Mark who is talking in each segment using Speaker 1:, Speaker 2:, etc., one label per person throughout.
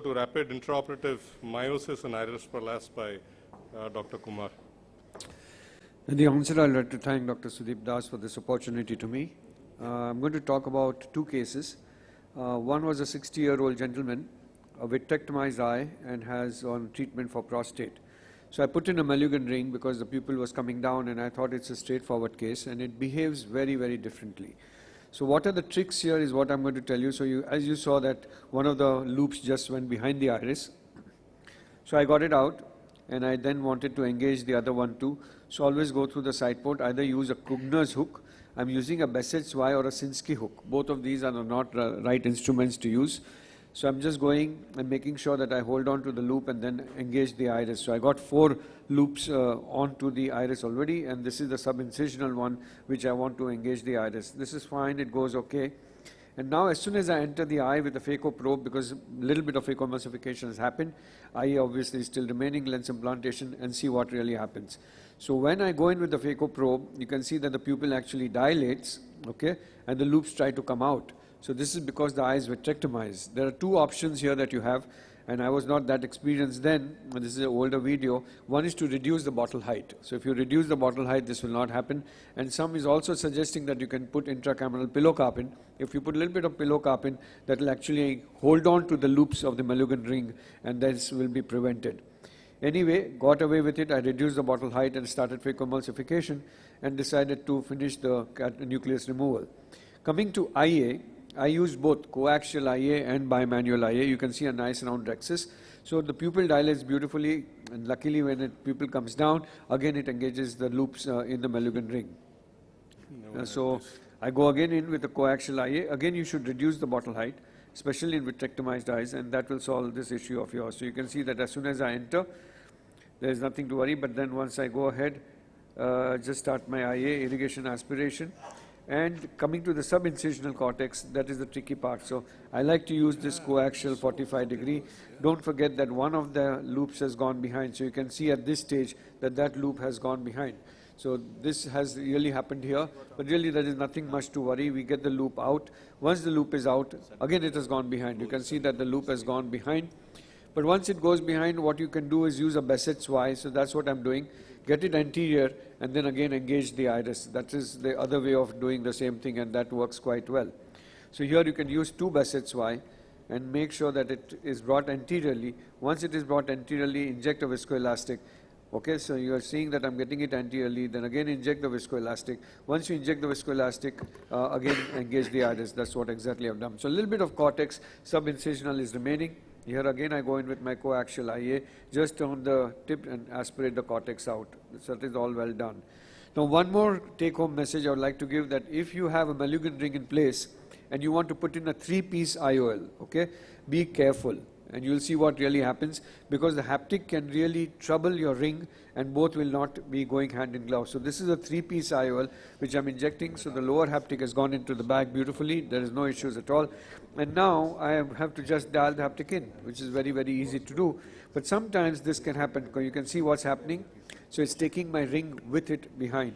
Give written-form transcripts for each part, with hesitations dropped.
Speaker 1: To rapid intraoperative meiosis and iris prolapse by Dr. Kumar.
Speaker 2: In the onset, I'd like to thank Dr. Sudeep Das for this opportunity to me. I'm going to talk about two cases. One was a 60-year-old gentleman, a Victerctomised eye, and has on treatment for prostate. So I put in a Malugan ring because the pupil was coming down, and I thought it's a straightforward case, and it behaves very, very differently. So what are the tricks here is what I'm going to tell you. So as you saw that one of the loops just went behind the iris. So I got it out, and I then wanted to engage the other one too. So always go through the side port, either use a Krugner's hook. I'm using a Bessett's Y or a Sinskey hook. Both of these are not right instruments to use. So I'm just going and making sure that I hold on to the loop and then engage the iris. So I got 4 loops onto the iris already, and this is the subincisional one which I want to engage the iris. This is fine, it goes okay. And now as soon as I enter the eye with the phaco probe, because a little bit of phacoemulsification has happened, eye obviously is still remaining, lens implantation, and see what really happens. So when I go in with the phaco probe, you can see that the pupil actually dilates, okay, and the loops try to come out. So this is because the eye is vitrectomized. There are 2 options here that you have, and I was not that experienced then, and this is an older video. One is to reduce the bottle height. So if you reduce the bottle height, this will not happen. And some is also suggesting that you can put intracameral pilocarpine. If you put a little bit of pilocarpine, that will actually hold on to the loops of the Malugan ring, and this will be prevented. Anyway, got away with it. I reduced the bottle height and started phacoemulsification and decided to finish the nucleus removal. Coming to IA, I used both coaxial IA and bimanual IA. You can see a nice round rhexis. So the pupil dilates beautifully, and luckily when the pupil comes down, again it engages the loops in the Malugan ring. So I go again in with the coaxial IA. Again, you should reduce the bottle height, especially in vitrectomized eyes, and that will solve this issue of yours. So you can see that as soon as I enter, there is nothing to worry, but then once I go ahead, just start my IA, irrigation aspiration. And coming to the subincisional cortex, that is the tricky part. So I like to use this coaxial 45 degree. Don't forget that one of the loops has gone behind. So you can see at this stage that that loop has gone behind. So this has really happened here, but really there is nothing much to worry. We get the loop out. Once the loop is out, again it has gone behind. You can see that the loop has gone behind. But once it goes behind, what you can do is use a Bessett's Y. So that's what I'm doing. Get it anterior and then again engage the iris. That is the other way of doing the same thing, and that works quite well. So here you can use 2 Bessett's Y and make sure that it is brought anteriorly. Once it is brought anteriorly, inject a viscoelastic. Okay, so you are seeing that I'm getting it anteriorly, then again inject the viscoelastic. Once you inject the viscoelastic, again engage the iris. That's what exactly I've done. So a little bit of cortex subincisional is remaining. Here again I go in with my coaxial IA, just on the tip and aspirate the cortex out. So that is all well done. Now one more take-home message I would like to give, that if you have a Malugan ring in place and you want to put in a 3-piece IOL, okay, be careful. And you will see what really happens, because the haptic can really trouble your ring and both will not be going hand in glove. So this is a 3-piece IOL which I'm injecting. So the lower haptic has gone into the bag beautifully. There is no issues at all. And now I have to just dial the haptic in, which is very, very easy to do. But sometimes this can happen, because you can see what's happening. So it's taking my ring with it behind.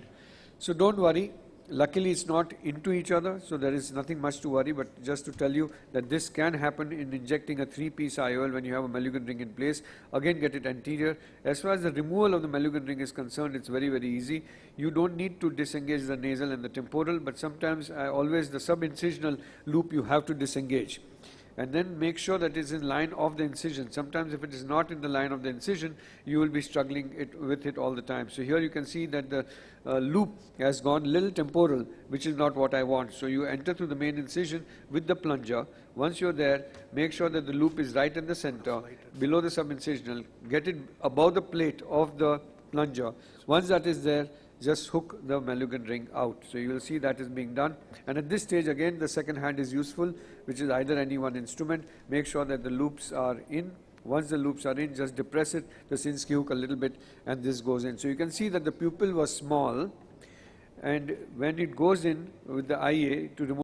Speaker 2: So don't worry. Luckily, it's not into each other, so there is nothing much to worry, but just to tell you that this can happen in injecting a 3-piece IOL when you have a Malugan ring in place. Again, get it anterior. As far as the removal of the Malugan ring is concerned, it's very, very easy. You don't need to disengage the nasal and the temporal, but sometimes always the subincisional loop you have to disengage. And then make sure that it is in line of the incision. Sometimes if it is not in the line of the incision, you will be struggling with it all the time. So here you can see that the loop has gone little temporal, which is not what I want. So you enter through the main incision with the plunger. Once you're there, make sure that the loop is right in the center, below the subincisional. Get it above the plate of the plunger. Once that is there, just hook the Malugan ring out. So you will see that is being done. And at this stage, again, the second hand is useful, which is either any one instrument. Make sure that the loops are in. Once the loops are in, just depress it, the Sinskey hook a little bit, and this goes in. So you can see that the pupil was small, and when it goes in with the IA to remove